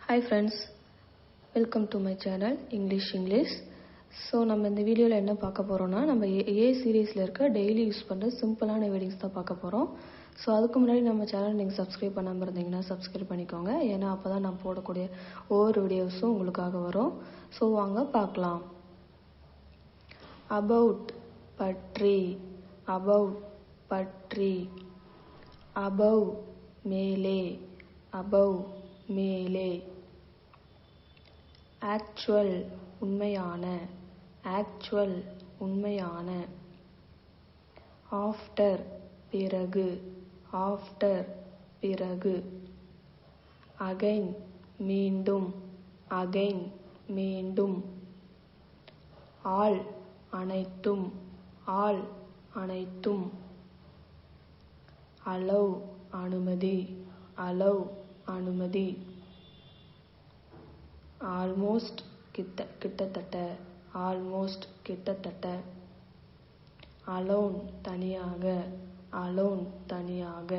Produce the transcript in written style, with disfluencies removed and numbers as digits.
Hi friends, welcome to my channel English. So நம்ம இந்த வீடியோவில் என்ன பார்க்க போகிறோம்னா நம்ம ஏ சீரீஸில் இருக்க டெய்லி யூஸ் பண்ணுற சிம்பிளான வேர்டிங்ஸ் தான் பார்க்க போகிறோம். ஸோ அதுக்கு முன்னாடி நம்ம சேனல் நீங்கள் சப்ஸ்கிரைப் பண்ணாமல் இருந்தீங்கன்னா சப்ஸ்கிரைப் பண்ணிக்கோங்க. ஏன்னா அப்போ தான் நான் போடக்கூடிய ஒவ்வொரு வீடியோஸும் உங்களுக்காக வரும். ஸோ வாங்க பார்க்கலாம். அபவுட் பற்றி, அபவுட் பற்றி, அபவ் மேலே, அபவ் மேலே, ஆக்சுவல் உண்மையான, ஆக்சுவல் உண்மையான, ஆஃப்டர் பிறகு, ஆஃப்டர் பிறகு, அகைன் மீண்டும், அகைன் மீண்டும், ஆல் அனைத்தும், ஆல் அனைத்தும், அலவ் அனுமதி, அலவ் அனுமதி, ஆல்மோஸ்ட் கிட்டத்தட்ட, ஆல்மோஸ்ட் கிட்டத்தட்ட, அலோன் தனியாக, அலோன் தனியாக,